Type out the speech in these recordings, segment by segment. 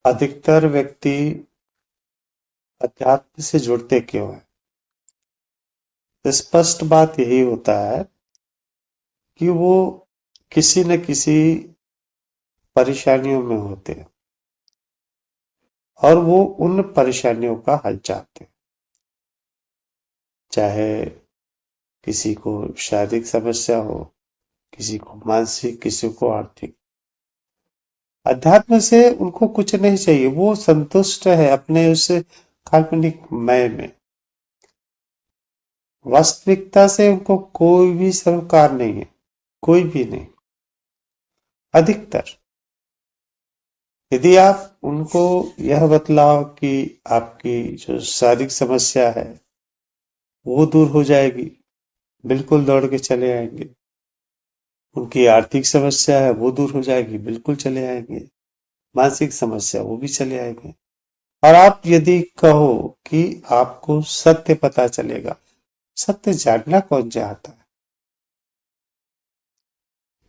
अधिकतर व्यक्ति अध्यात्म से जुड़ते क्यों हैं? स्पष्ट बात यही होता है कि वो किसी न किसी परेशानियों में होते हैं और वो उन परेशानियों का हल चाहते हैं। चाहे किसी को शारीरिक समस्या हो, किसी को मानसिक, किसी को आर्थिक। अध्यात्म से उनको कुछ नहीं चाहिए, वो संतुष्ट है अपने उस काल्पनिक मय में। वास्तविकता से उनको कोई भी सरोकार नहीं है, कोई भी नहीं। अधिकतर यदि आप उनको यह बतलाओ कि आपकी जो शारीरिक समस्या है वो दूर हो जाएगी, बिल्कुल दौड़ के चले आएंगे। उनकी आर्थिक समस्या है वो दूर हो जाएगी, बिल्कुल चले आएंगे। मानसिक समस्या वो भी चले आएंगे। और आप यदि कहो कि आपको सत्य पता चलेगा, सत्य जानना कौन चाहता है?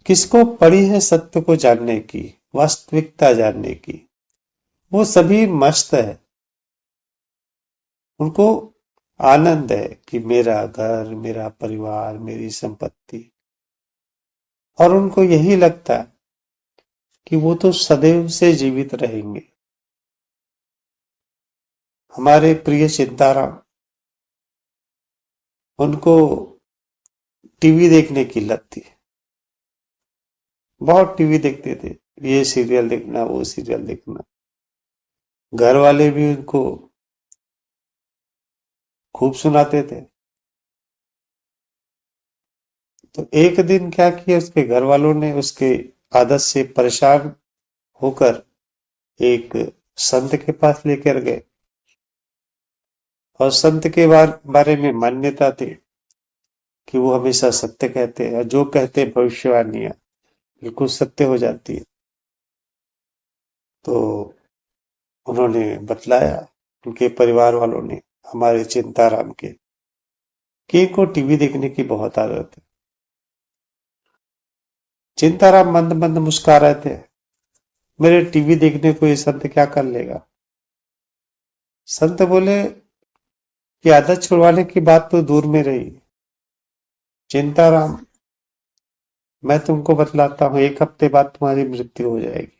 किसको पड़ी है सत्य को जानने की, वास्तविकता जानने की? वो सभी मस्त है, उनको आनंद है कि मेरा घर, मेरा परिवार, मेरी संपत्ति। और उनको यही लगता है कि वो तो सदैव से जीवित रहेंगे। हमारे प्रिय चिंताराम, उनको टीवी देखने की लत थी, बहुत टीवी देखते थे। ये सीरियल देखना, वो सीरियल देखना। घर वाले भी उनको खूब सुनाते थे। तो एक दिन क्या किया, उसके घर वालों ने उसके आदत से परेशान होकर एक संत के पास लेकर गए। और संत के बारे में मान्यता थी कि वो हमेशा सत्य कहते हैं, जो कहते हैं भविष्यवाणियां बिल्कुल सत्य हो जाती है। तो उन्होंने बतलाया, उनके परिवार वालों ने, हमारे चिंताराम के, कि इनको टीवी देखने की बहुत आदत है। चिंताराम मंद मंद मुस्कुरा रहे थे। मेरे टीवी देखने को ये संत क्या कर लेगा? संत बोले कि आदत छुड़वाने की बात तो दूर में रही, चिंताराम मैं तुमको बतलाता हूं, 1 हफ्ते बाद तुम्हारी मृत्यु हो जाएगी।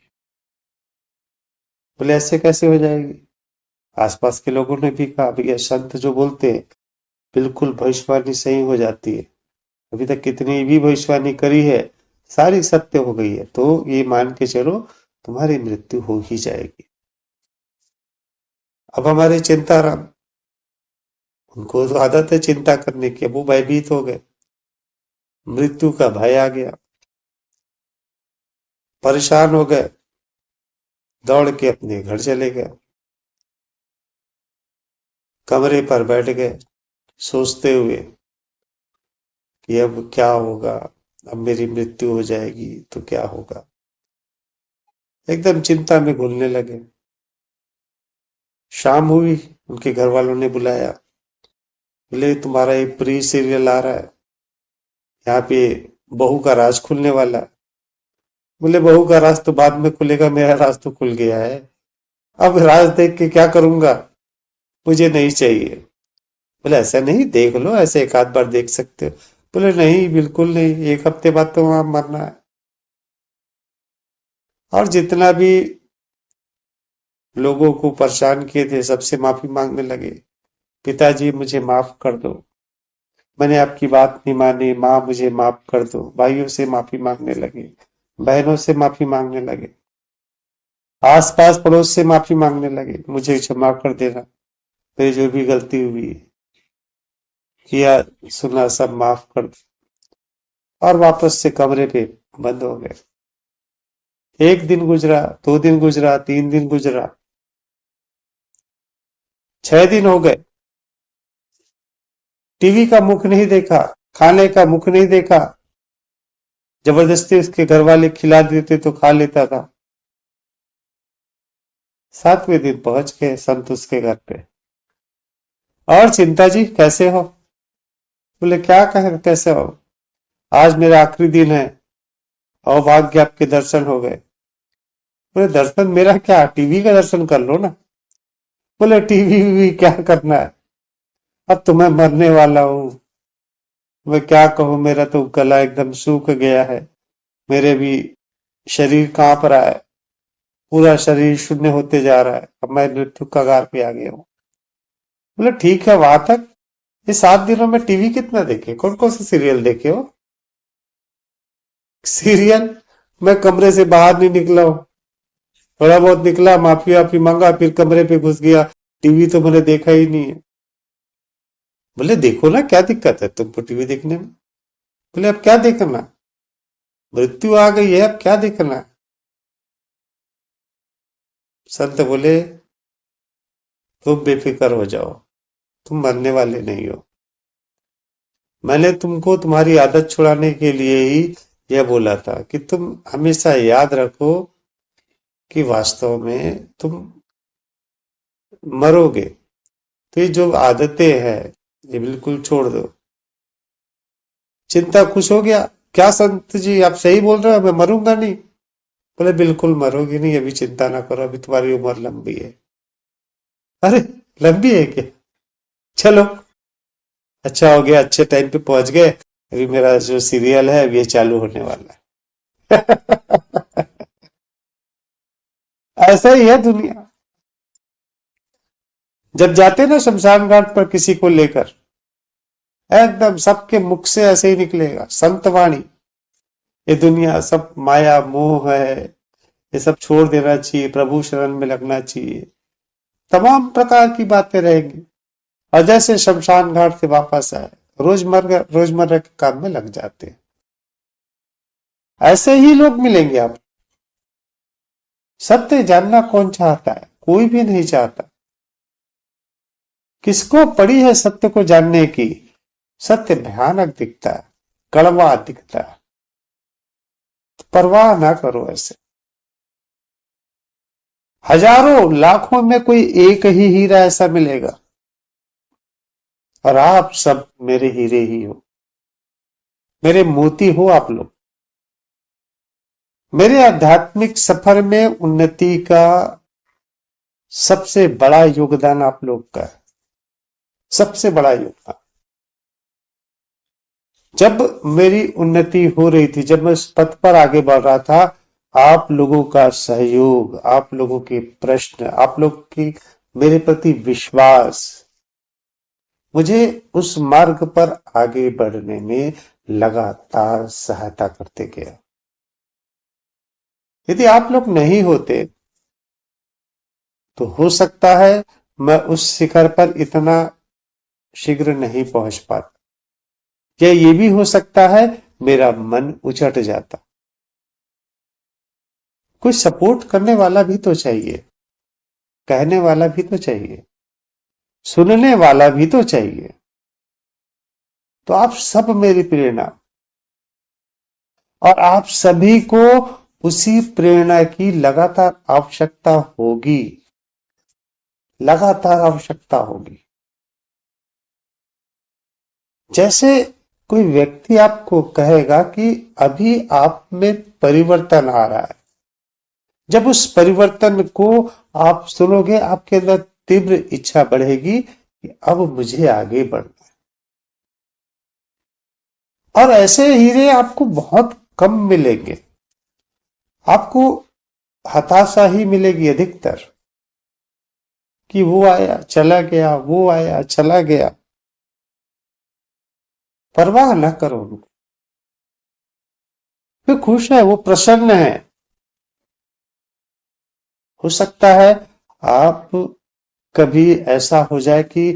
बोले ऐसे कैसे हो जाएगी? आसपास के लोगों ने भी कहा, भैया संत जो बोलते हैं बिल्कुल भविष्यवाणी सही हो जाती है। अभी तक कितनी भी भविष्यवाणी करी है, सारी सत्य हो गई है, तो ये मान के चलो तुम्हारी मृत्यु हो ही जाएगी। अब हमारे चिंताराम, उनको तो आदत है चिंता करने की, वो भयभीत हो गए। मृत्यु का भय आ गया, परेशान हो गए, दौड़ के अपने घर चले गए। कमरे पर बैठ गए सोचते हुए कि अब क्या होगा, अब मेरी मृत्यु हो जाएगी तो क्या होगा। एकदम चिंता में घुलने लगे। शाम हुई, उनके घर वालों ने बुलाया। बोले तुम्हारा एक प्री सीरियल आ रहा है, यहाँ पे बहू का राज खुलने वाला है। बोले बहू का राज तो बाद में खुलेगा, मेरा राज तो खुल गया है। अब राज देख के क्या करूंगा, मुझे नहीं चाहिए। बोले ऐसा नहीं, देख लो, ऐसे 1 आध बार देख सकते हो। बोले नहीं, बिल्कुल नहीं, 1 हफ्ते बाद तो वहां मरना है। और जितना भी लोगों को परेशान किए थे सबसे माफी मांगने लगे। पिताजी मुझे माफ कर दो, मैंने आपकी बात नहीं मानी, माँ मुझे माफ कर दो। भाइयों से माफी मांगने लगे, बहनों से माफी मांगने लगे, आस पास पड़ोस से माफी मांगने लगे, मुझे क्षमा कर देना, मेरी जो भी गलती हुई किया सुना सब माफ कर दो। और वापस से कमरे पे बंद हो गए। 1 दिन गुजरा, 2 दिन गुजरा, 3 दिन गुजरा, 6 दिन हो गए। टीवी का मुख नहीं देखा, खाने का मुख नहीं देखा। जबरदस्ती उसके घर वाले खिला देते तो खा लेता था। 7वें दिन पहुंच गए संत उसके घर पे। और चिंता जी कैसे हो? बोले क्या कहे कैसे हो, आज मेरा आखिरी दिन है, अभाग्य आपके दर्शन हो गए। बोले दर्शन मेरा क्या, टीवी का दर्शन कर लो ना। बोले टीवी भी क्या करना है, अब तो मैं मरने वाला हूँ। मैं क्या कहूँ, मेरा तो गला एकदम सूख गया है, मेरे भी शरीर कांप रहा है, पूरा शरीर शून्य होते जा रहा है, अब मैं मृत्यु कगार पे आ गया हूँ। बोले ठीक है, वहां तक ये 7 दिनों में टीवी कितना देखे, कौन कौन से सीरियल देखे हो? सीरियल, मैं कमरे से बाहर नहीं निकला हूँ, थोड़ा बहुत निकला, माफी वाफी मांगा, फिर कमरे पे घुस गया, टीवी तो मैंने देखा ही नहीं है। बोले देखो ना, क्या दिक्कत है तुमको टीवी देखने में? बोले अब क्या देखना, मृत्यु आ गई है, अब क्या देखना है? संत बोले तुम बेफिक्र हो जाओ, तुम मरने वाले नहीं हो। मैंने तुमको तुम्हारी आदत छुड़ाने के लिए ही यह बोला था कि तुम हमेशा याद रखो कि वास्तव में तुम मरोगे, तो ये जो आदतें हैं ये बिल्कुल छोड़ दो। चिंता खुश हो गया, क्या संत जी आप सही बोल रहे हो, मैं मरूंगा नहीं? बोले बिल्कुल मरोगी नहीं, अभी चिंता ना करो, अभी तुम्हारी उम्र लंबी है। अरे लंबी है क्या, चलो अच्छा हो गया, अच्छे टाइम पे पहुंच गए, अभी मेरा जो सीरियल है अभी ये चालू होने वाला है। ऐसा ही है दुनिया। जब जाते ना शमशान घाट पर किसी को लेकर, एकदम सबके मुख से ऐसे ही निकलेगा संतवाणी, ये दुनिया सब माया मोह है, ये सब छोड़ देना चाहिए, प्रभु शरण में लगना चाहिए, तमाम प्रकार की बातें रहेंगी। और जैसे शमशान घाट से वापस आए, रोजमर्रा रोजमर्रा के काम में लग जाते हैं। ऐसे ही लोग मिलेंगे आप। सत्य जानना कौन चाहता है, कोई भी नहीं चाहता। किसको पड़ी है सत्य को जानने की? सत्य भयानक दिखता है, कड़वा दिखता है, परवाह ना करो ऐसे। हजारों लाखों में कोई एक ही हीरा ऐसा मिलेगा, और आप सब मेरे हीरे ही हो, मेरे मोती हो आप लोग। मेरे आध्यात्मिक सफर में उन्नति का सबसे बड़ा योगदान आप लोग का है, सबसे बड़ा योगदान। जब मेरी उन्नति हो रही थी, जब मैं उस पथ पर आगे बढ़ रहा था, आप लोगों का सहयोग, आप लोगों के प्रश्न, आप लोग की मेरे प्रति विश्वास मुझे उस मार्ग पर आगे बढ़ने में लगातार सहायता करते गया। यदि आप लोग नहीं होते तो हो सकता है मैं उस शिखर पर इतना शीघ्र नहीं पहुंच पाता, या ये भी हो सकता है मेरा मन उचट जाता। कोई सपोर्ट करने वाला भी तो चाहिए, कहने वाला भी तो चाहिए, सुनने वाला भी तो चाहिए। तो आप सब मेरी प्रेरणा, और आप सभी को उसी प्रेरणा की लगातार आवश्यकता होगी, लगातार आवश्यकता होगी। जैसे कोई व्यक्ति आपको कहेगा कि अभी आप में परिवर्तन आ रहा है, जब उस परिवर्तन को आप सुनोगे, आपके अंदर तीव्र इच्छा बढ़ेगी कि अब मुझे आगे बढ़ना है। और ऐसे हीरे आपको बहुत कम मिलेंगे, आपको हताशा ही मिलेगी अधिकतर, कि वो आया चला गया, वो आया चला गया। परवाह न करो उनको, वे खुश है, वो प्रसन्न है। हो सकता है आप कभी ऐसा हो जाए कि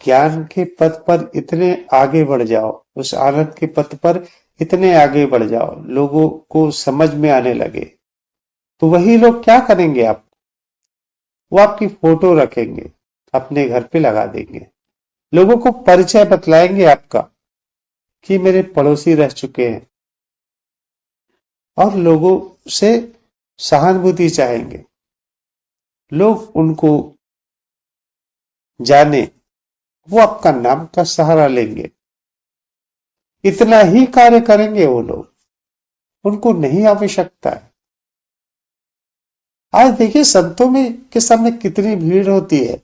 ज्ञान के पथ पर इतने आगे बढ़ जाओ, उस आनंद के पथ पर इतने आगे बढ़ जाओ, लोगों को समझ में आने लगे, तो वही लोग क्या करेंगे, आप वो आपकी फोटो रखेंगे, अपने घर पे लगा देंगे, लोगों को परिचय बतलाएंगे आपका कि मेरे पड़ोसी रह चुके हैं, और लोगों से सहानुभूति चाहेंगे, लोग उनको जाने, वो आपका नाम का सहारा लेंगे। इतना ही कार्य करेंगे वो लोग, उनको नहीं आवश्यकता है आज देखिए संतों में के सामने कितनी भीड़ होती है।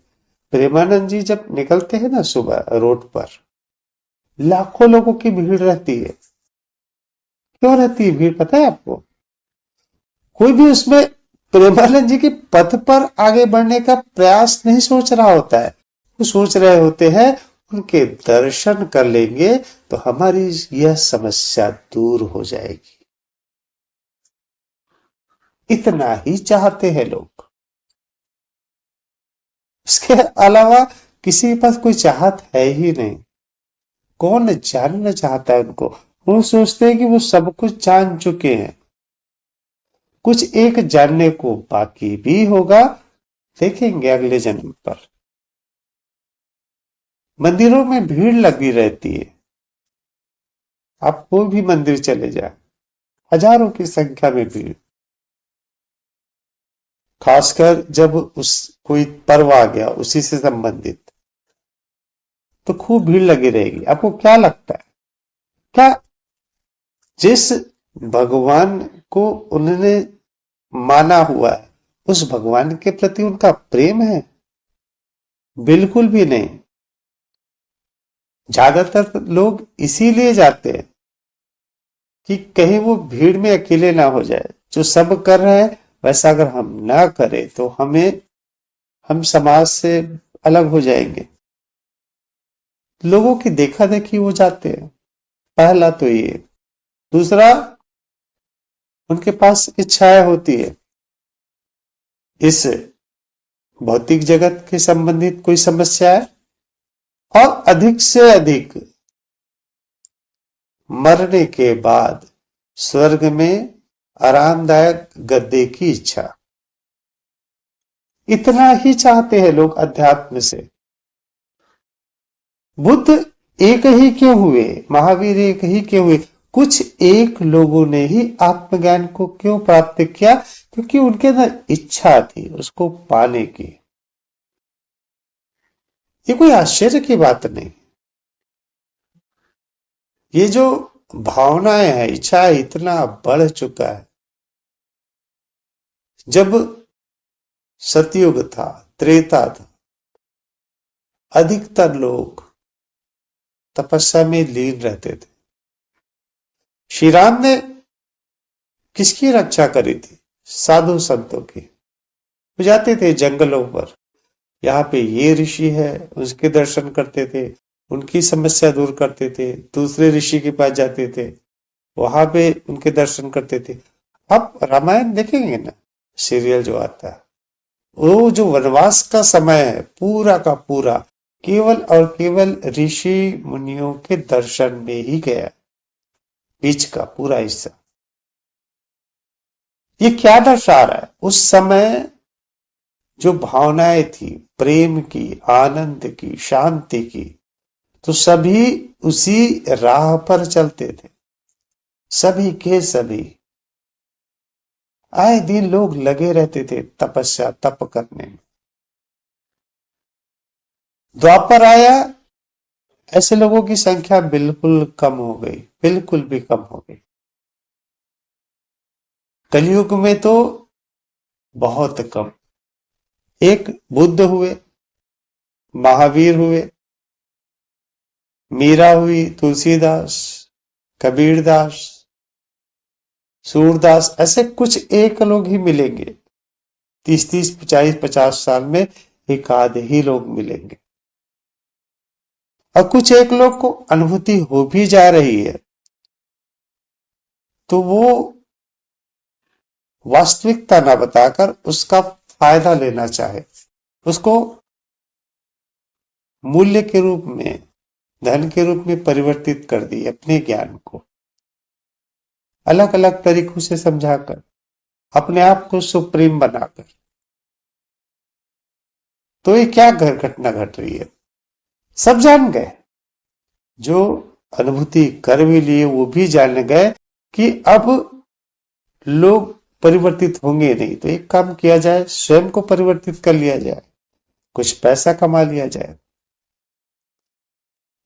प्रेमानंद जी जब निकलते हैं ना सुबह रोड पर, लाखों लोगों की भीड़ रहती है। क्यों रहती है भीड़ पता है आपको? कोई भी उसमें प्रेमानंद जी के पथ पर आगे बढ़ने का प्रयास नहीं सोच रहा होता है। वो सोच रहे होते हैं उनके दर्शन कर लेंगे तो हमारी यह समस्या दूर हो जाएगी। इतना ही चाहते हैं लोग, इसके अलावा किसी के पास कोई चाहत है ही नहीं। कौन जानना चाहता है उनको? वो सोचते हैं कि वो सब कुछ जान चुके हैं। कुछ एक जानने को बाकी भी होगा, देखेंगे अगले जन्म पर। मंदिरों में भीड़ लगी रहती है। आप कोई भी मंदिर चले जाए, हजारों की संख्या में भीड़। खासकर जब उस कोई पर्व आ गया उसी से संबंधित, तो खूब भीड़ लगी रहेगी। आपको क्या लगता है, क्या जिस भगवान को उन्होंने माना हुआ है उस भगवान के प्रति उनका प्रेम है? बिल्कुल भी नहीं। ज्यादातर लोग इसीलिए जाते हैं कि कहीं वो भीड़ में अकेले ना हो जाए। जो सब कर रहे हैं वैसा अगर हम ना करें तो हम समाज से अलग हो जाएंगे। लोगों की देखा देखी हो जाते हैं, पहला तो ये। दूसरा, उनके पास इच्छाएं होती है। इस भौतिक जगत के संबंधित कोई समस्या है और अधिक से अधिक मरने के बाद स्वर्ग में आरामदायक गद्दे की इच्छा। इतना ही चाहते हैं लोग अध्यात्म से। बुद्ध एक ही क्यों हुए, महावीर एक ही क्यों हुए? कुछ एक लोगों ने ही आत्मज्ञान को क्यों प्राप्त किया? क्योंकि उनके अंदर इच्छा थी उसको पाने की। ये कोई आश्चर्य की बात नहीं। ये जो भावनाएं है, इच्छा है, इतना बढ़ चुका है। जब सतयुग था, त्रेता था, अधिकतर लोग तपस्या में लीन रहते थे। श्री राम ने किसकी रक्षा करी थी? साधु संतों की। वो जाते थे जंगलों पर, यहाँ पे ये ऋषि है, उसके दर्शन करते थे, उनकी समस्या दूर करते थे। दूसरे ऋषि के पास जाते थे, वहां पे उनके दर्शन करते थे। अब रामायण देखेंगे ना, सीरियल जो आता है, वो जो वनवास का समय है पूरा का पूरा केवल और केवल ऋषि मुनियों के दर्शन में ही गया। बीच का पूरा हिस्सा ये क्या दर्शा रहा है? उस समय जो भावनाएं थी, प्रेम की, आनंद की, शांति की, तो सभी उसी राह पर चलते थे। सभी के सभी आए दिन लोग लगे रहते थे तपस्या, तप करने में। द्वापर आया, ऐसे लोगों की संख्या बिल्कुल कम हो गई, बिल्कुल भी कम हो गई। कलयुग में तो बहुत कम। एक बुद्ध हुए, महावीर हुए, मीरा हुई, तुलसीदास, कबीरदास, सूरदास, ऐसे कुछ एक लोग ही मिलेंगे। 30-30, 40-50 साल में एक आधे ही लोग मिलेंगे। और कुछ एक लोग को अनुभूति हो भी जा रही है तो वो वास्तविकता ना बताकर उसका फायदा लेना चाहे, उसको मूल्य के रूप में, धन के रूप में परिवर्तित कर दी अपने ज्ञान को, अलग अलग तरीकों से समझाकर, अपने आप को सुप्रीम बनाकर। तो ये क्या घटना घट रही है? सब जान गए, जो अनुभूति कर भी लिए वो भी जान गए कि अब लोग परिवर्तित होंगे नहीं। तो एक काम किया जाए, स्वयं को परिवर्तित कर लिया जाए, कुछ पैसा कमा लिया जाए।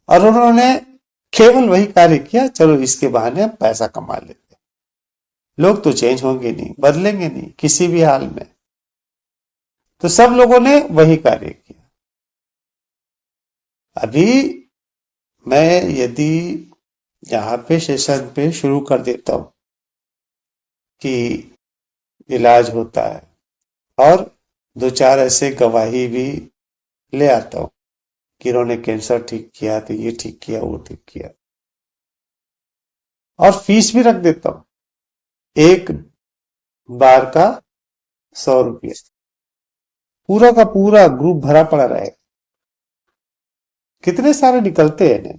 और उन्होंने केवल वही कार्य किया, चलो इसके बहाने हम पैसा कमा लेते। लोग तो चेंज होंगे नहीं, बदलेंगे नहीं किसी भी हाल में। तो सब लोगों ने वही कार्य किया। अभी मैं यदि यहाँ पे सेशन पे शुरू कर देता हूं कि इलाज होता है, और दो चार ऐसे गवाही भी ले आता हूं कि इन्होंने कैंसर ठीक किया, तो ये ठीक किया, वो ठीक किया, और फीस भी रख देता हूं, एक बार का 100 रुपया, पूरा का पूरा ग्रुप भरा पड़ा रहेगा। कितने सारे निकलते हैं ना,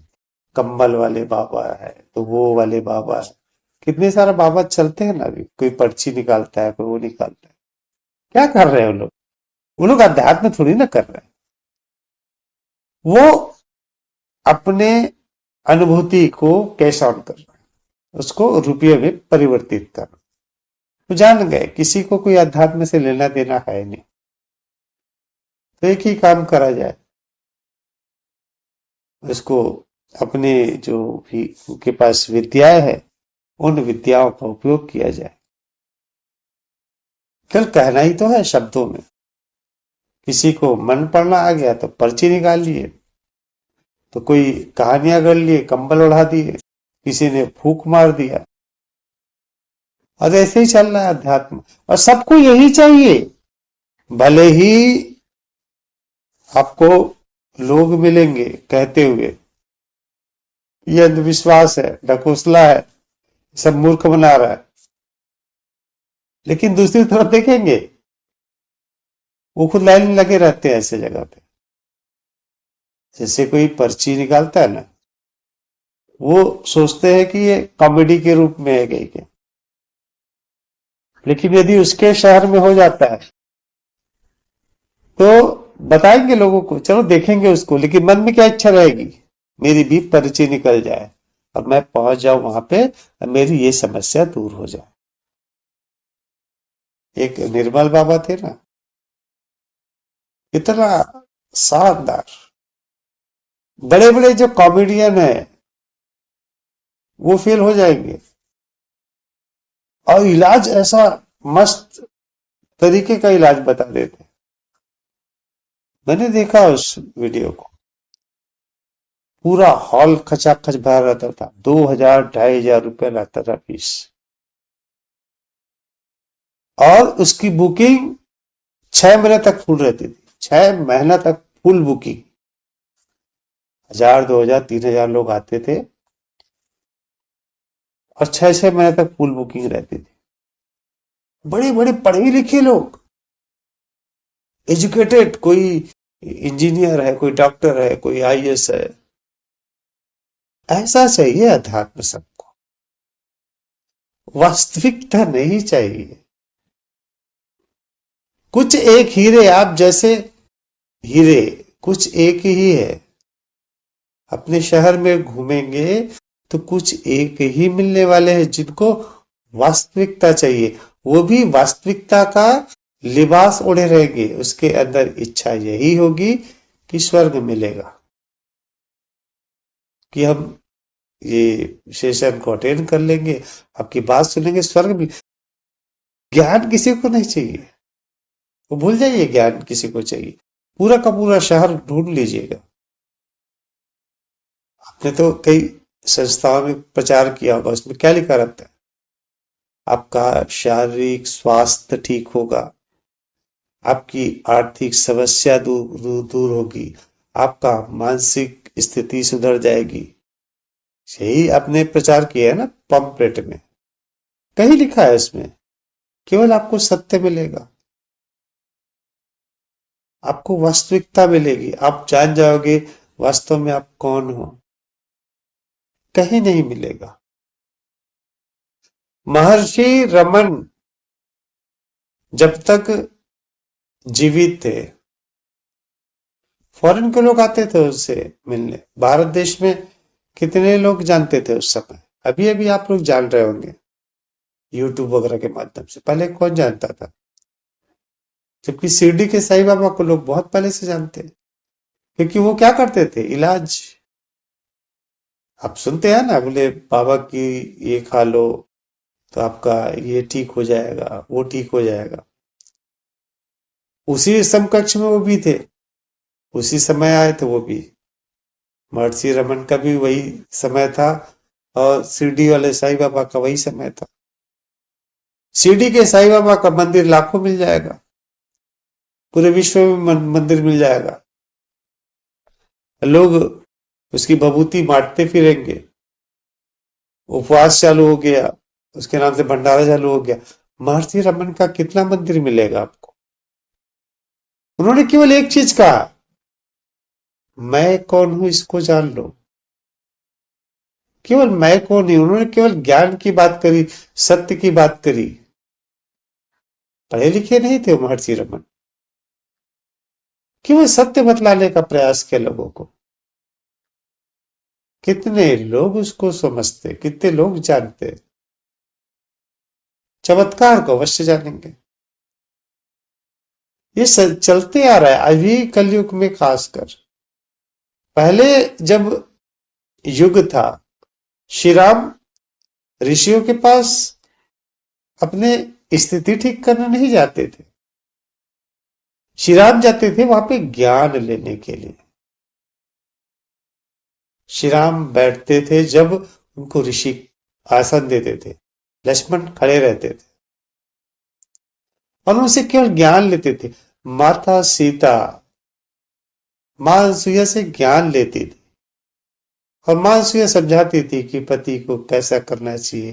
कंबल वाले बाबा है, तो वो वाले बाबा है, कितने सारे बाबा चलते हैं ना। अभी कोई पर्ची निकालता है, कोई वो निकालता है। क्या कर रहे हैं वो लोग? वो लोग अध्यात्म थोड़ी ना कर रहे हैं, वो अपने अनुभूति को कैश ऑन कर रहे हैं, उसको रुपये में परिवर्तित कर रहे हैं। तो जान गए किसी को कोई अध्यात्म से लेना देना है नहीं, तो एक ही काम करा जाए, उसको अपने जो भी उनके पास विद्याएं है, उन विद्याओं का उपयोग किया जाए। कल कहना ही तो है शब्दों में। किसी को मन पढ़ना आ गया तो पर्ची निकाल लिए, तो कोई कहानियां गढ़ लिए, कंबल उड़ा दिए, किसी ने फूंक मार दिया, और ऐसे ही चल रहा है अध्यात्म। और सबको यही चाहिए, भले ही आपको लोग मिलेंगे कहते हुए ये अंधविश्वास है, ढकोसला है, सब मूर्ख बना रहा है, लेकिन दूसरी तरफ देखेंगे वो खुद लाइन में लगे रहते हैं ऐसे जगह पे। जैसे कोई पर्ची निकालता है ना, वो सोचते हैं कि ये कॉमेडी के रूप में है गई के, लेकिन यदि उसके शहर में हो जाता है तो बताएंगे लोगों को, चलो देखेंगे उसको, लेकिन मन में क्या इच्छा रहेगी, मेरी भी पर्ची निकल जाए और मैं पहुंच जाऊं वहां पे, और मेरी ये समस्या दूर हो जाए। एक निर्मल बाबा थे ना, इतना शानदार। बड़े बड़े जो कॉमेडियन है वो फेल हो जाएंगे, और इलाज ऐसा मस्त तरीके का इलाज बता देते। मैंने देखा उस वीडियो को, पूरा हॉल खचाखच भरा रहता था, 2000 2500 रुपया रहता था फीस, और उसकी बुकिंग 6 महीने तक फुल रहती थी। 6 महीना तक फुल बुकिंग, 1000 2000 3000 लोग आते थे, और 6 6 महीने तक फुल बुकिंग रहती थी। बड़े बड़े पढ़े लिखे लोग, एजुकेटेड, कोई इंजीनियर है, कोई डॉक्टर है, कोई आईएएस है। ऐसा चाहिए अध्यात्म सबको, वास्तविकता नहीं चाहिए। कुछ एक हीरे, आप जैसे हीरे कुछ एक ही है, अपने शहर में घूमेंगे तो कुछ एक ही मिलने वाले हैं जिनको वास्तविकता चाहिए। वो भी वास्तविकता का लिबास ओढ़े रहेंगे, उसके अंदर इच्छा यही होगी कि स्वर्ग मिलेगा, कि हम ये सेशन को अटेंड कर लेंगे, आपकी बात सुनेंगे, स्वर्ग मिले। ज्ञान किसी को नहीं चाहिए, वो भूल जाइए ज्ञान किसी को चाहिए। पूरा का पूरा शहर ढूंढ लीजिएगा। आपने तो कई संस्थाओं में प्रचार किया होगा, उसमें क्या लिखा रहता है? आपका शारीरिक स्वास्थ्य ठीक होगा, आपकी आर्थिक समस्या दूर होगी, आपका मानसिक स्थिति सुधर जाएगी। यही आपने प्रचार किया है ना पम्पलेट में, कहीं लिखा है इसमें, केवल आपको सत्य मिलेगा, आपको वास्तविकता मिलेगी, आप जान जाओगे वास्तव में आप कौन हो। कहीं नहीं मिलेगा। महर्षि रमन जब तक जीवित थे, फॉरेन के लोग आते थे उससे मिलने। भारत देश में कितने लोग जानते थे उस समय, अभी अभी आप लोग जान रहे होंगे यूट्यूब वगैरह के माध्यम से। पहले कौन जानता था? जबकि शिरडी के साईं बाबा को लोग बहुत पहले से जानते हैं, क्योंकि वो क्या करते थे? इलाज। आप सुनते हैं ना, बोले बाबा की ये खा लो तो आपका ये ठीक हो जाएगा, वो ठीक हो जाएगा। उसी समकक्ष में वो भी थे, उसी समय आए थे वो भी। महर्षि रमन का भी वही समय था और शिरडी वाले साईं बाबा का वही समय था। शिरडी के साईं बाबा का मंदिर लाखों मिल जाएगा, पूरे विश्व में मंदिर मिल जाएगा। लोग उसकी भभूति बांटते फिरेंगे। उपवास चालू हो गया, उसके नाम से भंडारा चालू हो गया। महर्षि रमन का कितना मंदिर मिलेगा आपको? उन्होंने केवल एक चीज कहा, मैं कौन हूं इसको जान लो। केवल मैं कौन नहीं, उन्होंने केवल ज्ञान की बात करी, सत्य की बात करी। पढ़े लिखे नहीं थे महर्षि रमन, केवल सत्य बतलाने का प्रयास किया लोगों को। कितने लोग उसको समझते, कितने लोग जानते। चमत्कार को अवश्य जानेंगे। ये चलते आ रहा है अभी कलयुग में खासकर। पहले जब युग था, श्री राम ऋषियों के पास अपने स्थिति ठीक करने नहीं जाते थे। श्री राम जाते थे वहां पे ज्ञान लेने के लिए। श्री राम बैठते थे जब उनको ऋषि आसन देते थे, लक्ष्मण खड़े रहते थे और उनसे केवल ज्ञान लेते थे। माता सीता मां अनसुईया से ज्ञान लेती थी और मां अनसुईया समझाती थी कि पति को कैसा करना चाहिए,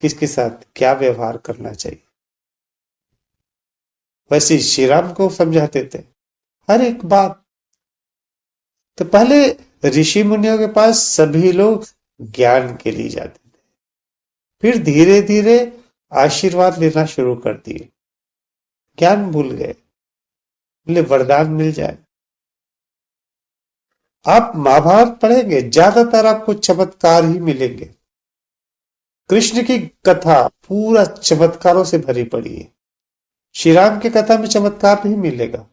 किसके साथ क्या व्यवहार करना चाहिए। वैसे श्री राम को समझाते थे हर एक बात। तो पहले ऋषि मुनियों के पास सभी लोग ज्ञान के लिए जाते थे, फिर धीरे धीरे आशीर्वाद लेना शुरू कर दिए। ज्ञान भूल गए, बोले वरदान मिल जाए। आप महाभारत पढ़ेंगे, ज्यादातर आपको चमत्कार ही मिलेंगे। कृष्ण की कथा पूरा चमत्कारों से भरी पड़ी है। श्री राम की कथा में चमत्कार नहीं मिलेगा,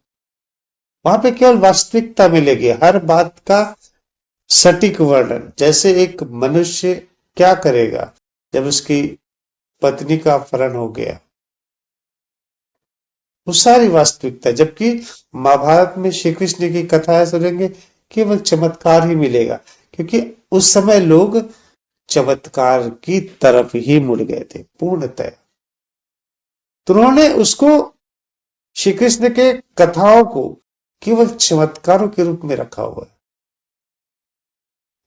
वहां पे केवल वास्तविकता मिलेगी, हर बात का सटीक वर्णन। जैसे एक मनुष्य क्या करेगा जब उसकी पत्नी का अपहरण हो गया, वो सारी वास्तविकता। जबकि महाभारत में श्री कृष्ण की कथाएं सुनेंगे केवल चमत्कार ही मिलेगा, क्योंकि उस समय लोग चमत्कार की तरफ ही मुड़ गए थे पूर्णतः। तो उन्होंने उसको, श्री कृष्ण के कथाओं को केवल चमत्कारों के रूप में रखा हुआ है।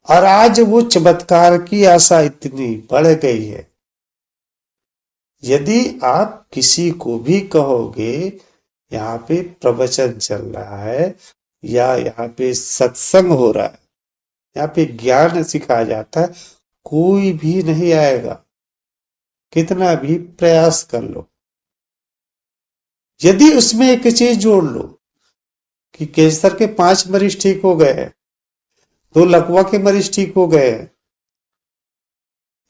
और आज वो चमत्कार की आशा इतनी बढ़ गई है, यदि आप किसी को भी कहोगे यहाँ पे प्रवचन चल रहा है या यहाँ पे सत्संग हो रहा है, यहाँ पे ज्ञान सिखाया जाता है, कोई भी नहीं आएगा, कितना भी प्रयास कर लो। यदि उसमें एक चीज जोड़ लो कि कैंसर के 5 मरीज ठीक हो गए, 2 लकवा के मरीज ठीक हो गए,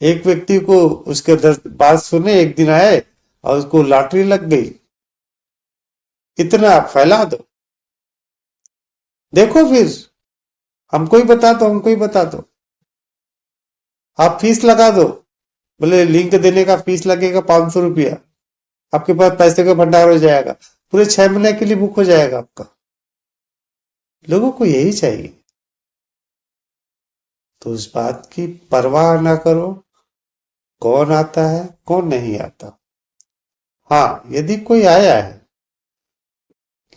एक व्यक्ति को उसके बात सुने, एक दिन आए और उसको लॉटरी लग गई, इतना फैला दो। देखो फिर हमको ही बता दो, हमको ही बता दो। आप फीस लगा दो, बोले लिंक देने का फीस लगेगा 500 रुपया, आपके पास पैसे का भंडार हो जाएगा, पूरे 6 महीने के लिए बुक हो जाएगा आपका। लोगों को यही चाहिए, तो उस बात की परवाह ना करो कौन आता है कौन नहीं आता। हाँ, यदि कोई आया है,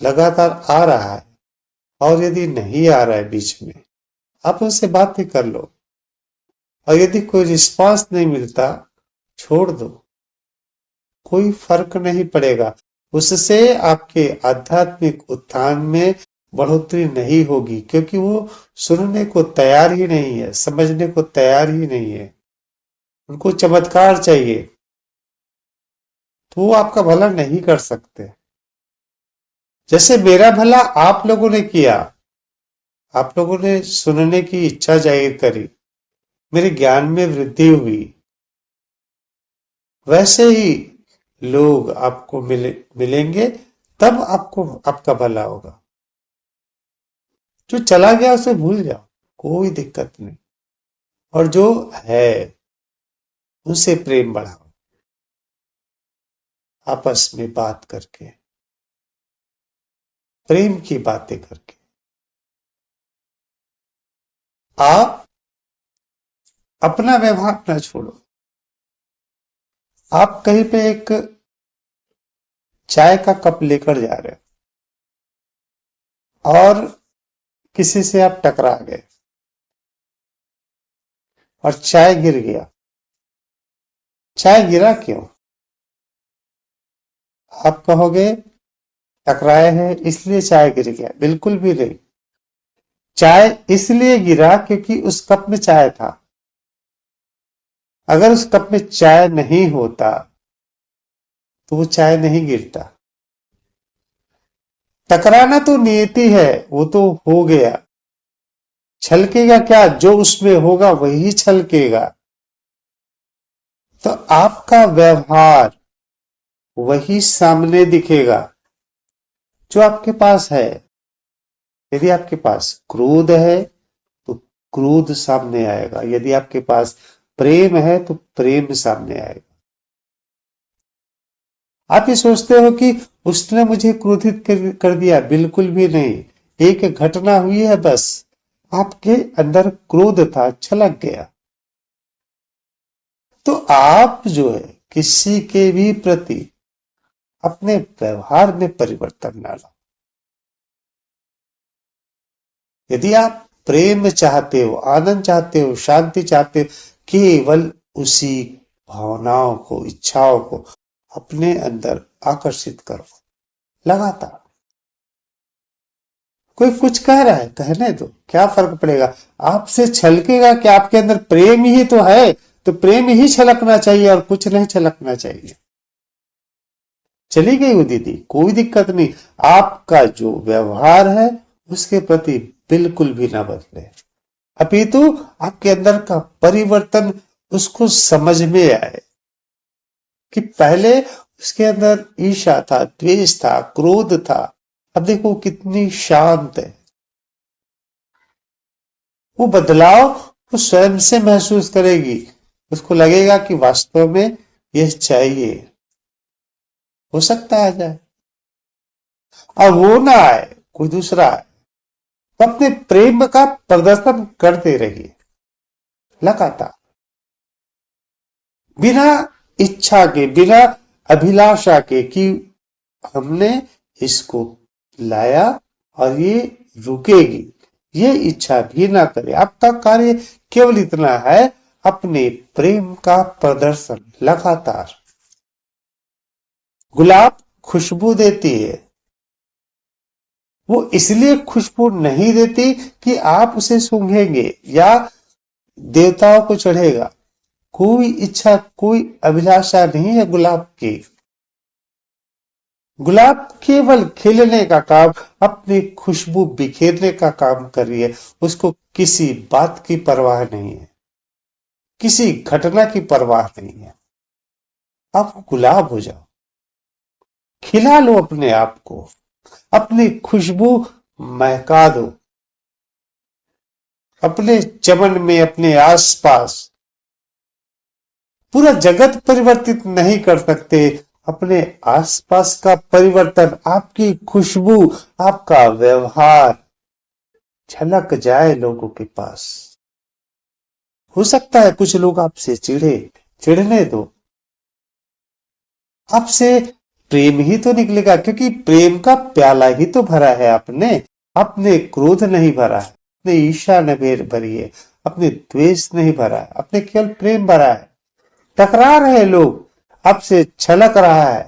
लगातार आ रहा है, और यदि नहीं आ रहा है बीच में, आप उससे बात ही कर लो। और यदि कोई रिस्पांस नहीं मिलता, छोड़ दो, कोई फर्क नहीं पड़ेगा। उससे आपके आध्यात्मिक उत्थान में बढ़ोतरी नहीं होगी, क्योंकि वो सुनने को तैयार ही नहीं है, समझने को तैयार ही नहीं है। उनको चमत्कार चाहिए, तो वो आपका भला नहीं कर सकते। जैसे मेरा भला आप लोगों ने किया, आप लोगों ने सुनने की इच्छा जाहिर करी, मेरे ज्ञान में वृद्धि हुई, वैसे ही लोग आपको मिलेंगे, तब आपको आपका भला होगा। जो चला गया उसे भूल जाओ, कोई दिक्कत नहीं। और जो है उनसे प्रेम बढ़ाओ, आपस में बात करके। प्रेम की बातें करके। आप अपना व्यवहार न छोड़ो। आप कहीं पे एक चाय का कप लेकर जा रहे हो और किसी से आप टकरा गए और चाय गिर गया। चाय गिरा क्यों? आप कहोगे टकराए हैं इसलिए चाय गिर गया। बिल्कुल भी नहीं। चाय इसलिए गिरा क्योंकि उस कप में चाय था। अगर उस कप में चाय नहीं होता तो वो चाय नहीं गिरता। टकराना तो नियति है, वो तो हो गया। छलकेगा क्या? जो उसमें होगा वही छलकेगा। तो आपका व्यवहार वही सामने दिखेगा जो आपके पास है। यदि आपके पास क्रोध है तो क्रोध सामने आएगा। यदि आपके पास प्रेम है तो प्रेम सामने आएगा। आप ये सोचते हो कि उसने मुझे क्रोधित कर दिया। बिल्कुल भी नहीं। एक घटना हुई है बस। आपके अंदर क्रोध था, छलक गया। तो आप जो है किसी के भी प्रति अपने व्यवहार में परिवर्तन ना लाओ। यदि आप प्रेम चाहते हो, आनंद चाहते हो, शांति चाहते हो, केवल उसी भावनाओं को, इच्छाओं को अपने अंदर आकर्षित करो लगातार। कोई कुछ कह रहा है, कहने दो, क्या फर्क पड़ेगा? आपसे छलकेगा कि आपके अंदर प्रेम ही तो है। तो प्रेम ही छलकना चाहिए और कुछ नहीं छलकना चाहिए। चली गई वो दीदी, कोई दिक्कत नहीं। आपका जो व्यवहार है उसके प्रति बिल्कुल भी ना बदले, अपितु आपके अंदर का परिवर्तन उसको समझ में आए कि पहले उसके अंदर ईर्ष्या था, द्वेष था, क्रोध था। अब देखो कितनी शांत है। वो बदलाव वो स्वयं से महसूस करेगी। उसको लगेगा कि वास्तव में यह चाहिए। हो सकता है आ जाए और वो ना आए, कोई दूसरा आए। तो अपने प्रेम का प्रदर्शन करते रहिए लगातार, बिना इच्छा के, बिना अभिलाषा के कि हमने इसको लाया और ये रुकेगी। ये इच्छा भी ना करे। आपका कार्य केवल इतना है, अपने प्रेम का प्रदर्शन लगातार। गुलाब खुशबू देती है। वो इसलिए खुशबू नहीं देती कि आप उसे सूंघेंगे या देवताओं को चढ़ेगा। कोई इच्छा, कोई अभिलाषा नहीं है गुलाब की। गुलाब केवल खिलने का काम, अपनी खुशबू बिखेरने का काम कर रही है। उसको किसी बात की परवाह नहीं है, किसी घटना की परवाह नहीं है। आप गुलाब हो जाओ, खिला लो अपने आप को, अपनी खुशबू महका दो अपने चमन में, अपने आसपास। पूरा जगत परिवर्तित नहीं कर सकते, अपने आसपास का परिवर्तन, आपकी खुशबू, आपका व्यवहार झलक जाए लोगों के पास। हो सकता है कुछ लोग आपसे चिढ़े, चिढ़ने दो। आपसे प्रेम ही तो निकलेगा, क्योंकि प्रेम का प्याला ही तो भरा है आपने। अपने क्रोध नहीं भरा है, अपने ईर्ष्या नहीं भरी है, अपने द्वेष नहीं भरा है, अपने केवल प्रेम भरा है। टकरा रहे लोग, आपसे छलक रहा है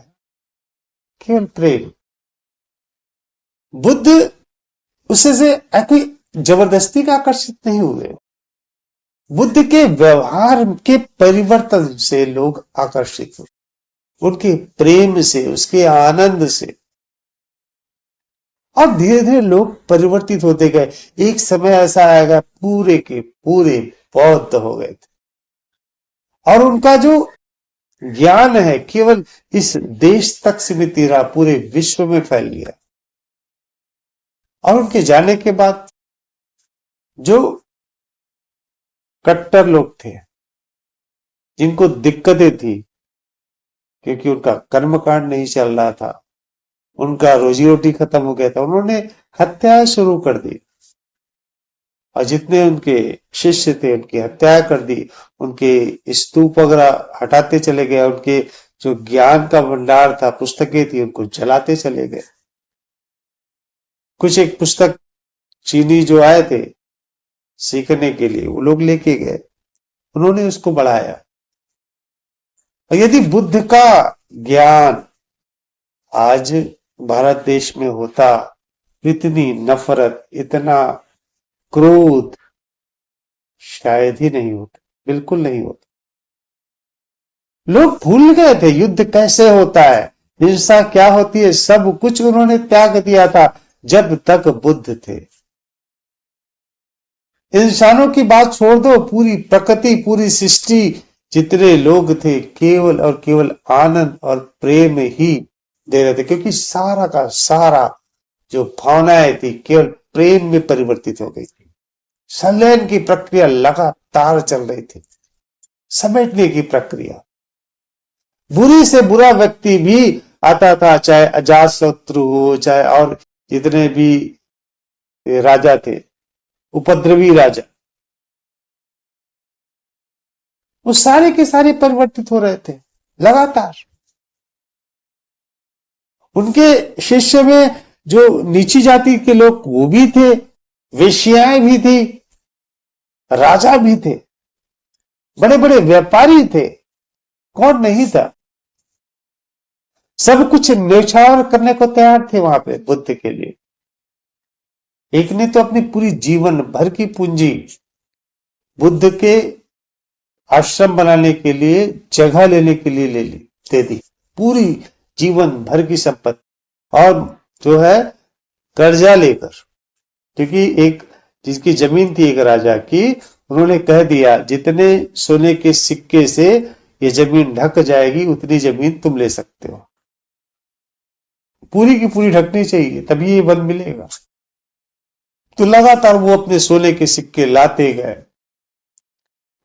केवल प्रेम। बुद्ध उससे से कोई जबरदस्ती का आकर्षित नहीं हुए। बुद्ध के व्यवहार के परिवर्तन से लोग आकर्षित हुए, उनके प्रेम से, उसके आनंद से। और धीरे धीरे लोग परिवर्तित होते गए। एक समय ऐसा आएगा पूरे के पूरे बौद्ध हो गए थे और उनका जो ज्ञान है केवल इस देश तक सीमित रहा, पूरे विश्व में फैल गया। और उनके जाने के बाद जो कट्टर लोग थे, जिनको दिक्कतें थी क्योंकि उनका कर्मकांड नहीं चल रहा था, उनका रोजी रोटी खत्म हो गया था, उन्होंने हत्या शुरू कर दी और जितने उनके शिष्य थे उनकी हत्या कर दी, उनके स्तूप वगैरह हटाते चले गए, उनके जो ज्ञान का भंडार था, पुस्तकें थी, उनको जलाते चले गए। कुछ एक पुस्तक चीनी जो आए थे सीखने के लिए, वो लोग लेके गए, उन्होंने उसको बढ़ाया। और यदि बुद्ध का ज्ञान आज भारत देश में होता, इतनी नफरत, इतना क्रोध शायद ही नहीं होता, बिल्कुल नहीं होता। लोग भूल गए थे युद्ध कैसे होता है, हिंसा क्या होती है, सब कुछ उन्होंने त्याग दिया था जब तक बुद्ध थे। इंसानों की बात छोड़ दो, पूरी प्रकृति, पूरी सृष्टि, जितने लोग थे केवल और केवल आनंद और प्रेम ही दे रहे थे, क्योंकि सारा का सारा जो भावनाएं थी केवल प्रेम में परिवर्तित हो गई थी। संलयन की प्रक्रिया लगातार चल रही थी, समेटने की प्रक्रिया। बुरी से बुरा व्यक्ति भी आता था, चाहे अजातशत्रु हो, चाहे और जितने भी राजा थे, उपद्रवी राजा, वो सारे के सारे परिवर्तित हो रहे थे लगातार। उनके शिष्य में जो नीची जाति के लोग वो भी थे, वेश्याएं भी थी, राजा भी थे, बड़े बड़े व्यापारी थे, कौन नहीं था। सब कुछ न्यौछावर करने को तैयार थे वहां पे बुद्ध के लिए। एक ने तो अपनी पूरी जीवन भर की पूंजी बुद्ध के आश्रम बनाने के लिए, जगह लेने के लिए दे दी, पूरी जीवन भर की संपत्ति, और जो है कर्जा लेकर, क्योंकि एक जिसकी जमीन थी एक राजा की, उन्होंने कह दिया जितने सोने के सिक्के से ये जमीन ढक जाएगी उतनी जमीन तुम ले सकते हो, पूरी की पूरी ढकनी चाहिए तभी ये वन मिलेगा। तो लगातार वो अपने सोने के सिक्के लाते गए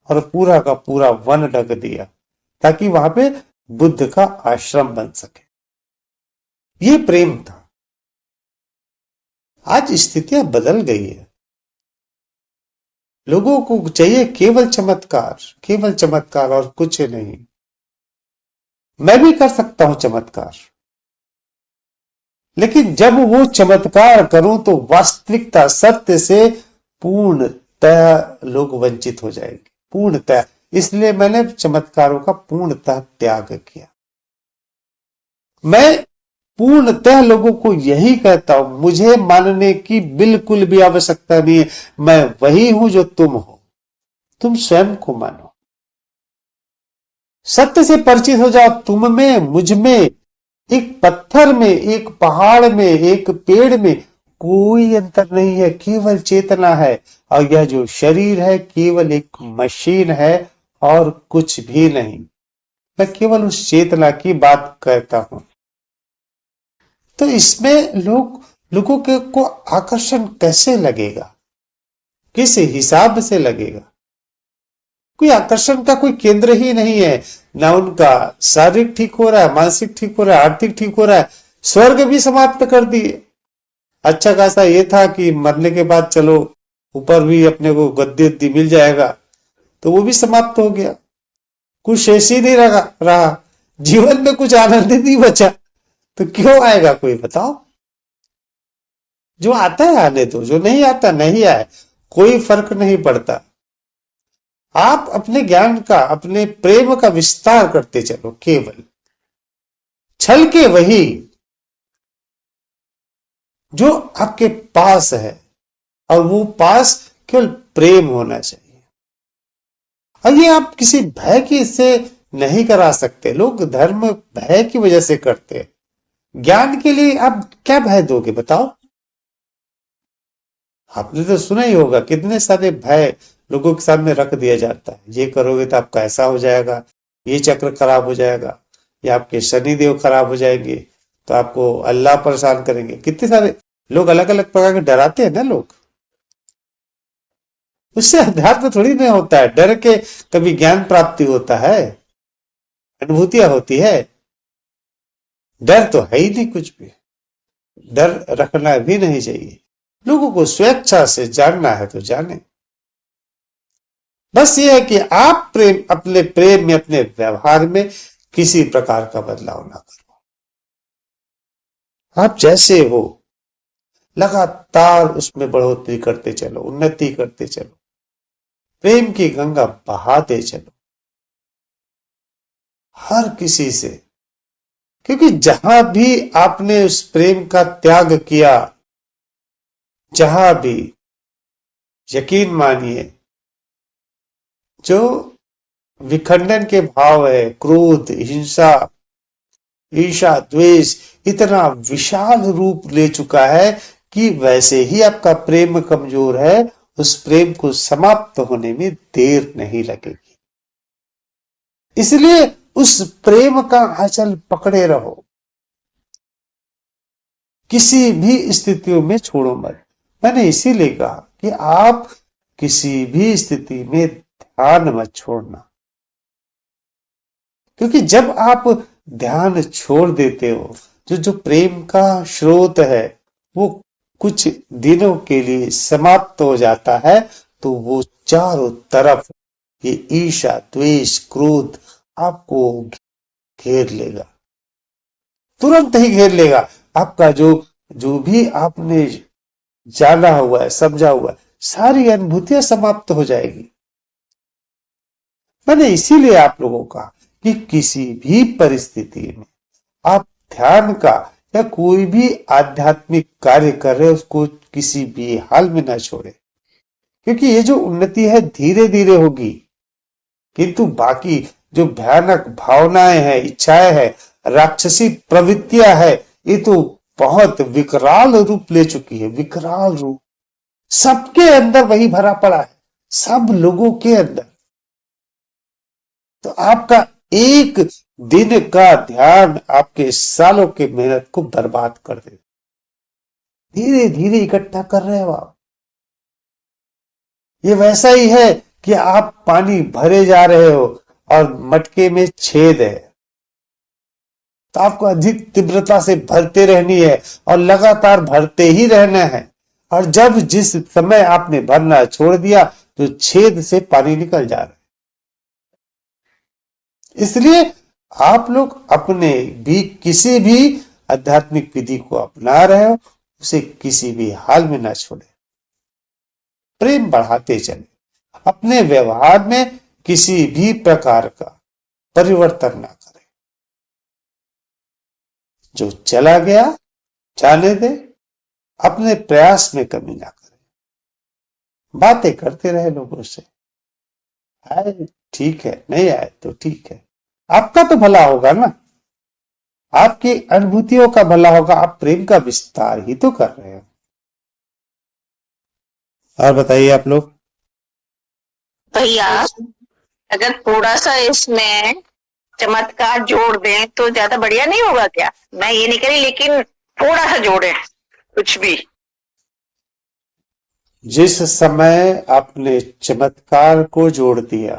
और पूरा का पूरा वन ढक दिया ताकि वहां पे बुद्ध का आश्रम बन सके। ये प्रेम था। आज स्थितियां बदल गई है, लोगों को चाहिए केवल चमत्कार, केवल चमत्कार और कुछ नहीं। मैं भी कर सकता हूं चमत्कार, लेकिन जब वो चमत्कार करूं तो वास्तविकता, सत्य से पूर्णतः लोग वंचित हो जाएंगे, पूर्णतः। इसलिए मैंने चमत्कारों का पूर्णतः त्याग किया। मैं पूर्णतः लोगों को यही कहता हूं, मुझे मानने की बिल्कुल भी आवश्यकता नहीं है। मैं वही हूं जो तुम हो, तुम स्वयं को मानो, सत्य से परिचित हो जाओ। तुम में, मुझ में, एक पत्थर में, एक पहाड़ में, एक पेड़ में कोई अंतर नहीं है, केवल चेतना है। और यह जो शरीर है केवल एक मशीन है और कुछ भी नहीं। मैं केवल उस चेतना की बात करता हूं। तो इसमें लोगों को आकर्षण कैसे लगेगा, किस हिसाब से लगेगा? कोई आकर्षण का कोई केंद्र ही नहीं है। ना उनका शारीरिक ठीक हो रहा है, मानसिक ठीक हो रहा है, आर्थिक ठीक हो रहा है। स्वर्ग भी समाप्त कर दिए। अच्छा खासा ये था कि मरने के बाद चलो ऊपर भी अपने को गद्दी मिल जाएगा, तो वो भी समाप्त हो गया। कुछ शेष ही नहीं रहा, जीवन में कुछ आनंद ही नहीं बचा। तो क्यों आएगा कोई, बताओ? जो आता है आने दो, जो नहीं आता नहीं आए, कोई फर्क नहीं पड़ता। आप अपने ज्ञान का, अपने प्रेम का विस्तार करते चलो, केवल छल के वही जो आपके पास है, और वो पास केवल प्रेम होना चाहिए। और ये आप किसी भय की से नहीं करा सकते। लोग धर्म भय की वजह से करते हैं। ज्ञान के लिए आप क्या भय दोगे, बताओ? आपने तो सुना ही होगा, कितने सारे भय लोगों के सामने रख दिया जाता है। ये करोगे तो आपका ऐसा हो जाएगा, ये चक्र खराब हो जाएगा, या आपके शनिदेव खराब हो जाएंगे, तो आपको अल्लाह परेशान करेंगे। कितने सारे लोग अलग अलग प्रकार के डराते हैं ना लोग। उससे अध्यात्म थोड़ी नहीं होता है। डर के कभी ज्ञान प्राप्ति होता है, अनुभूतियां होती है। डर तो है ही नहीं कुछ भी। डर रखना भी नहीं चाहिए। लोगों को स्वेच्छा से जानना है तो जाने। बस ये है कि आप अपने प्रेम में, अपने व्यवहार में किसी प्रकार का बदलाव ना करो। आप जैसे हो लगातार उसमें बढ़ोतरी करते चलो, उन्नति करते चलो, प्रेम की गंगा बहाते चलो हर किसी से। क्योंकि जहां भी आपने उस प्रेम का त्याग किया, जहां भी, यकीन मानिए, जो विखंडन के भाव है, क्रोध, हिंसा, ईर्ष्या, द्वेष इतना विशाल रूप ले चुका है कि वैसे ही आपका प्रेम कमजोर है, उस प्रेम को समाप्त होने में देर नहीं लगेगी। इसलिए उस प्रेम का आंचल पकड़े रहो, किसी भी स्थितियों में छोड़ो मत। मैंने इसीलिए कहा कि आप किसी भी स्थिति में ध्यान मत छोड़ना, क्योंकि जब आप ध्यान छोड़ देते हो, जो प्रेम का स्रोत है वो कुछ दिनों के लिए समाप्त हो जाता है, तो वो चारों तरफ ये ईर्ष्या, द्वेष, क्रोध आपको घेर लेगा, तुरंत ही घेर लेगा। आपका जो जो भी आपने जाना हुआ है, समझा हुआ है, सारी अनुभूतियां समाप्त हो जाएगी। मैंने इसीलिए आप लोगों का कि किसी भी परिस्थिति में आप ध्यान का या कोई भी आध्यात्मिक कार्य कर रहे हैं उसको किसी भी हाल में ना छोड़े, क्योंकि ये जो उन्नति है धीरे धीरे होगी, किंतु बाकी जो भयानक भावनाएं हैं, इच्छाएं हैं, राक्षसी प्रवृत्तियां है, ये तो बहुत विकराल रूप ले चुकी है, विकराल रूप। सबके अंदर वही भरा पड़ा है, सब लोगों के अंदर। तो आपका एक दिन का ध्यान आपके सालों के मेहनत को बर्बाद कर दे। धीरे धीरे इकट्ठा कर रहे हो आप। ये वैसा ही है कि आप पानी भरे जा रहे हो और मटके में छेद है, तो आपको अधिक तीव्रता से भरते रहनी है और लगातार भरते ही रहना है। और जब जिस समय आपने भरना छोड़ दिया तो छेद से पानी निकल जा रहा है। इसलिए आप लोग अपने भी किसी भी आध्यात्मिक विधि को अपना रहे हो, उसे किसी भी हाल में ना छोड़े, प्रेम बढ़ाते चले, अपने व्यवहार में किसी भी प्रकार का परिवर्तन ना करें। जो चला गया जाने दे, अपने प्रयास में कमी ना करें। बातें करते रहे लोगों से, आए ठीक है, नहीं आए तो ठीक है, आपका तो भला होगा ना, आपकी अनुभूतियों का भला होगा। आप प्रेम का विस्तार ही तो कर रहे हो। और बताइए आप लोग। भैया अगर थोड़ा सा इसमें चमत्कार जोड़ दें तो ज्यादा बढ़िया नहीं होगा क्या? मैं ये नहीं करी, लेकिन थोड़ा सा जोड़े कुछ भी। जिस समय आपने चमत्कार को जोड़ दिया,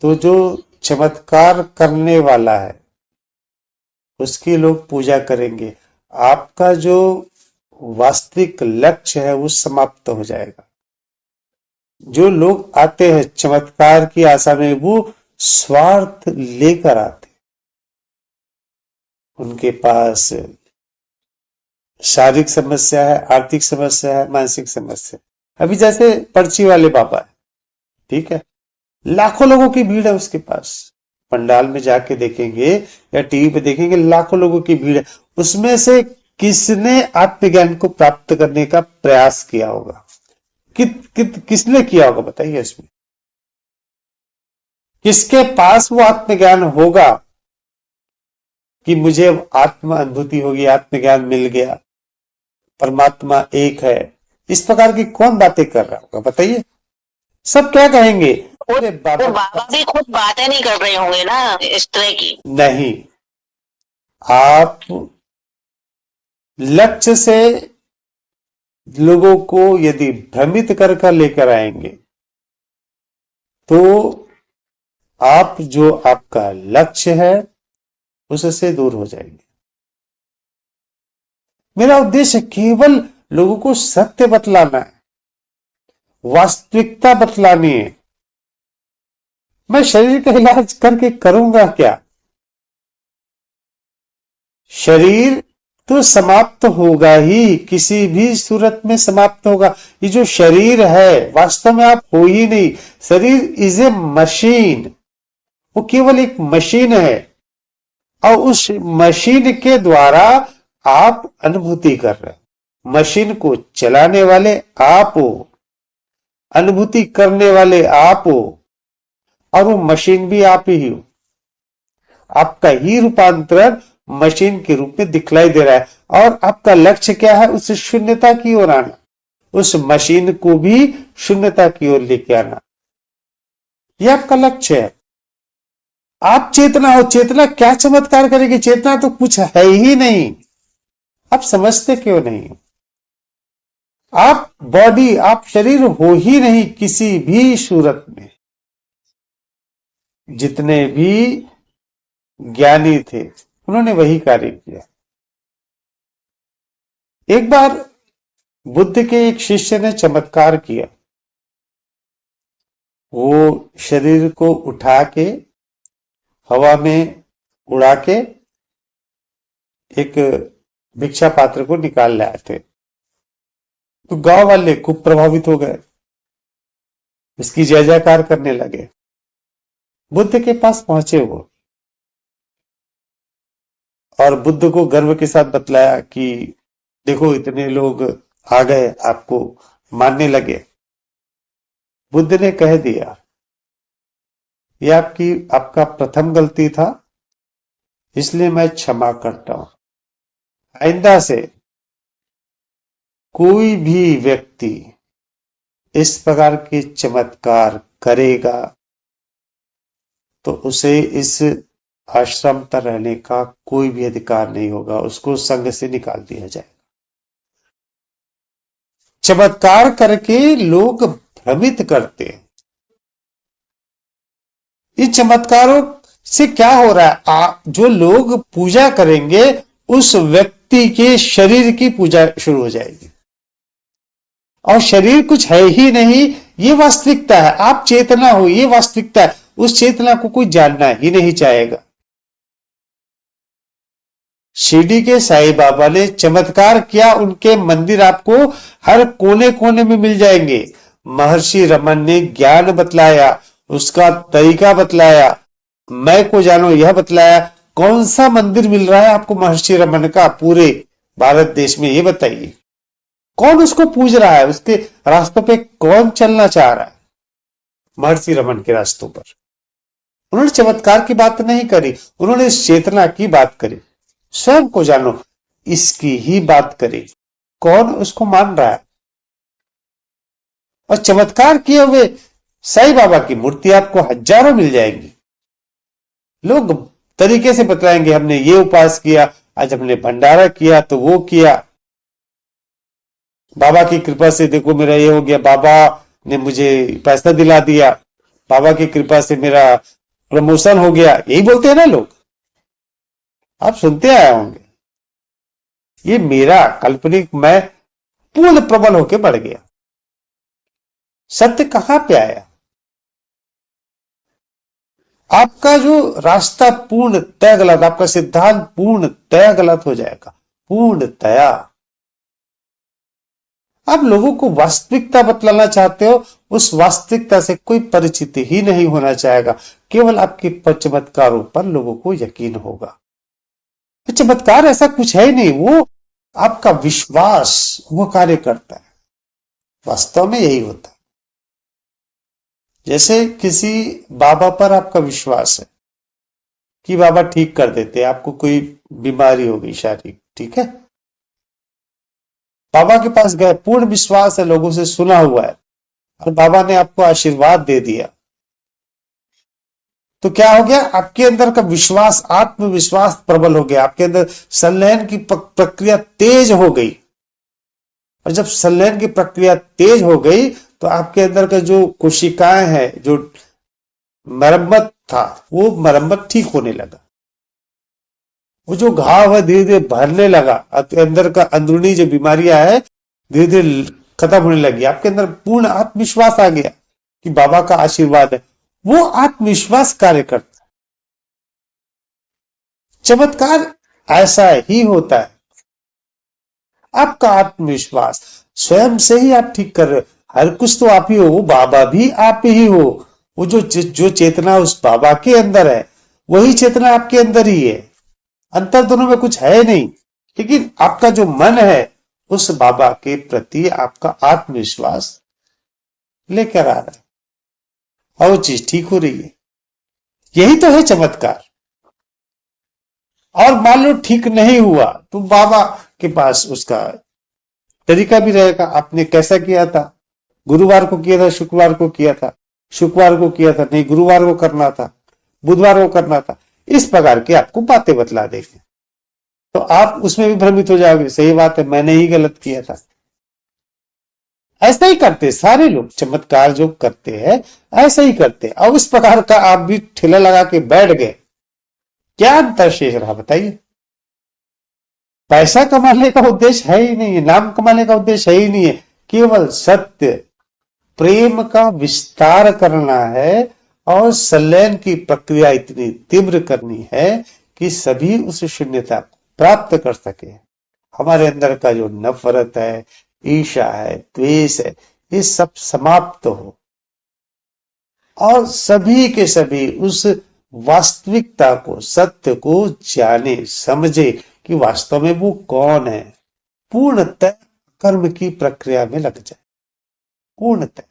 तो जो चमत्कार करने वाला है उसकी लोग पूजा करेंगे। आपका जो वास्तविक लक्ष्य है वो समाप्त हो जाएगा। जो लोग आते हैं चमत्कार की आशा में, वो स्वार्थ लेकर आते, उनके पास शारीरिक समस्या है, आर्थिक समस्या है, मानसिक समस्या। अभी जैसे पर्ची वाले बाबा है, ठीक है, लाखों लोगों की भीड़ है उसके पास। पंडाल में जाके देखेंगे या टीवी पे देखेंगे, लाखों लोगों की भीड़ है। उसमें से किसने आत्मज्ञान को प्राप्त करने का प्रयास किया होगा? किसने किया होगा बताइए। इसमें किसके पास वो आत्मज्ञान होगा कि मुझे अब आत्म अनुभूति होगी, आत्मज्ञान मिल गया, परमात्मा एक है? इस प्रकार की कौन बातें कर रहा होगा बताइए? सब क्या कहेंगे? अरे बाबा भी खुद बातें नहीं कर रहे होंगे ना इस तरह की। नहीं, आप लक्ष्य से लोगों को यदि भ्रमित कर लेकर आएंगे तो आप जो आपका लक्ष्य है उससे दूर हो जाएंगे। मेरा उद्देश्य केवल लोगों को सत्य बतलाना है, वास्तविकता बतलानी है। मैं शरीर का इलाज करके करूंगा क्या? शरीर तो समाप्त होगा ही, किसी भी सूरत में समाप्त होगा। ये जो शरीर है वास्तव में आप हो ही नहीं। शरीर इज ए मशीन, वो केवल एक मशीन है, और उस मशीन के द्वारा आप अनुभूति कर रहे हैं। मशीन को चलाने वाले आप हो, अनुभूति करने वाले आप हो, और वो मशीन भी आप ही हो। आपका ही रूपांतरण मशीन के रूप में दिखलाई दे रहा है, और आपका लक्ष्य क्या है? उस शून्यता की ओर आना, उस मशीन को भी शून्यता की ओर लेके आना, यह आपका लक्ष्य है। आप चेतना हो, चेतना क्या चमत्कार करेगी? चेतना तो कुछ है ही नहीं, आप समझते क्यों नहीं? आप बॉडी, आप शरीर हो ही नहीं किसी भी सूरत में। जितने भी ज्ञानी थे उन्होंने वही कार्य किया। एक बार बुद्ध के एक शिष्य ने चमत्कार किया। वो शरीर को उठा के हवा में उड़ा के एक भिक्षा पात्र को निकाल लाए थे। तो गांव वाले खूब प्रभावित हो गए, इसकी जय जयकार करने लगे। बुद्ध के पास पहुंचे वो, और बुद्ध को गर्व के साथ बतलाया कि देखो इतने लोग आ गए, आपको मानने लगे। बुद्ध ने कह दिया, ये आपका प्रथम गलती था, इसलिए मैं क्षमा करता हूं। आइंदा से कोई भी व्यक्ति इस प्रकार के चमत्कार करेगा तो उसे इस आश्रम पर रहने का कोई भी अधिकार नहीं होगा, उसको संघ से निकाल दिया जाएगा। चमत्कार करके लोग भ्रमित करते हैं। इन चमत्कारों से क्या हो रहा है? जो लोग पूजा करेंगे उस व्यक्ति के शरीर की पूजा शुरू हो जाएगी, और शरीर कुछ है ही नहीं, ये वास्तविकता है। आप चेतना हो, ये वास्तविकता है। उस चेतना को कोई जानना ही नहीं चाहेगा। शिरडी के साईं बाबा ने चमत्कार किया, उनके मंदिर आपको हर कोने कोने में मिल जाएंगे। महर्षि रमन ने ज्ञान बतलाया, उसका तरीका बतलाया, मैं को जानो यह बतलाया। कौन सा मंदिर मिल रहा है आपको महर्षि रमन का पूरे भारत देश में, ये बताइए। कौन उसको पूज रहा है? उसके रास्तों पे कौन चलना चाह रहा है? महर्षि रमन के रास्तों पर उन्होंने चमत्कार की बात नहीं करी, उन्होंने चेतना की बात करी। स्वयं को जानो, इसकी ही बात करी। कौन उसको मान रहा है? और चमत्कार किए हुए साईं बाबा की मूर्ति आपको हजारों मिल जाएंगी। लोग तरीके से बताएंगे, हमने ये उपास किया, आज हमने भंडारा किया, तो वो किया, बाबा की कृपा से देखो मेरा ये हो गया, बाबा ने मुझे पैसा दिला दिया, बाबा की कृपा से मेरा प्रमोशन हो गया। यही बोलते हैं ना लोग, आप सुनते आए होंगे। ये मेरा काल्पनिक मैं पूर्ण प्रबल होकर बढ़ गया। सत्य कहां पे आया? आपका जो रास्ता पूर्ण तय गलत, आपका सिद्धांत पूर्ण तय गलत हो जाएगा, पूर्णतया। आप लोगों को वास्तविकता बतलाना चाहते हो, उस वास्तविकता से कोई परिचित ही नहीं होना चाहेगा। केवल आपके चमत्कारों पर लोगों को यकीन होगा। चमत्कार ऐसा कुछ है ही नहीं, वो आपका विश्वास वो कार्य करता है। वास्तव में यही होता है। जैसे किसी बाबा पर आपका विश्वास है कि बाबा ठीक कर देते, आपको कोई बीमारी हो गई शारीरिक, ठीक है, बाबा के पास गए, पूर्ण विश्वास है, लोगों से सुना हुआ है, और बाबा ने आपको आशीर्वाद दे दिया, तो क्या हो गया? आपके अंदर का विश्वास, आत्मविश्वास प्रबल हो गया, आपके अंदर संलयन की प्रक्रिया तेज हो गई। और जब संलयन की प्रक्रिया तेज हो गई तो आपके अंदर का जो कोशिकाएं हैं, जो मरम्मत था, वो मरम्मत ठीक होने लगा। वो जो घाव है धीरे धीरे भरने लगा, आपके अंदर का अंदरूनी जो बीमारियां है धीरे धीरे खत्म होने लगी, आपके अंदर पूर्ण आत्मविश्वास आ गया कि बाबा का आशीर्वाद है। वो आत्मविश्वास कार्य करता है। चमत्कार ऐसा ही होता है। आपका आत्मविश्वास स्वयं से ही आप ठीक कर रहे हो। हर कुछ तो आप ही हो, वो बाबा भी आप ही हो। वो जो चेतना उस बाबा के अंदर है वही चेतना आपके अंदर ही है। अंतर दोनों में कुछ है नहीं, लेकिन आपका जो मन है उस बाबा के प्रति आपका आत्मविश्वास लेकर आ रहा है और वो चीज ठीक हो रही है। यही तो है चमत्कार। और मान लो ठीक नहीं हुआ तो बाबा के पास उसका तरीका भी रहेगा। आपने कैसा किया था, गुरुवार को किया था, शुक्रवार को किया था, शुक्रवार को किया था, नहीं गुरुवार को करना था, बुधवार को करना था। इस प्रकार की आपको बातें बतला देंगे तो आप उसमें भी भ्रमित हो जाओगे। सही बात है, मैंने ही गलत किया था। ऐसा ही करते सारे लोग, चमत्कार जो करते हैं ऐसा ही करते। अब इस प्रकार का आप भी ठेला लगा के बैठ गए, क्या अंतर शेष रहा बताइए। पैसा कमाने का उद्देश्य है ही नहीं है, नाम कमाने का उद्देश्य है ही नहीं है, केवल सत्य प्रेम का विस्तार करना है और संलयन की प्रक्रिया इतनी तीव्र करनी है कि सभी उस शून्यता को प्राप्त कर सके। हमारे अंदर का जो नफरत है, ईर्ष्या है, द्वेष है, ये सब समाप्त हो और सभी के सभी उस वास्तविकता को, सत्य को जाने समझे कि वास्तव में वो कौन है। पूर्णतः कर्म की प्रक्रिया में लग जाए, पूर्णतः।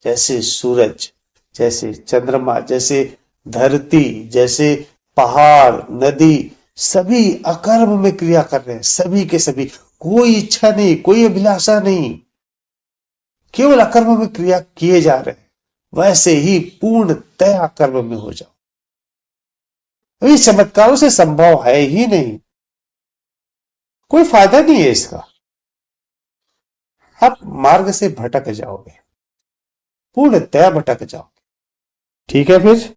जैसे सूरज, जैसे चंद्रमा, जैसे धरती, जैसे पहाड़, नदी, सभी अकर्म में क्रिया कर रहे हैं, सभी के सभी। कोई इच्छा नहीं, कोई अभिलाषा नहीं, केवल अकर्म में क्रिया किए जा रहे हैं। वैसे ही पूर्णतः अकर्म में हो जाओ। इस चमत्कारों से संभव है ही नहीं, कोई फायदा नहीं है इसका। आप मार्ग से भटक जाओगे, पूर्णतः भटक जाओगे। ठीक है फिर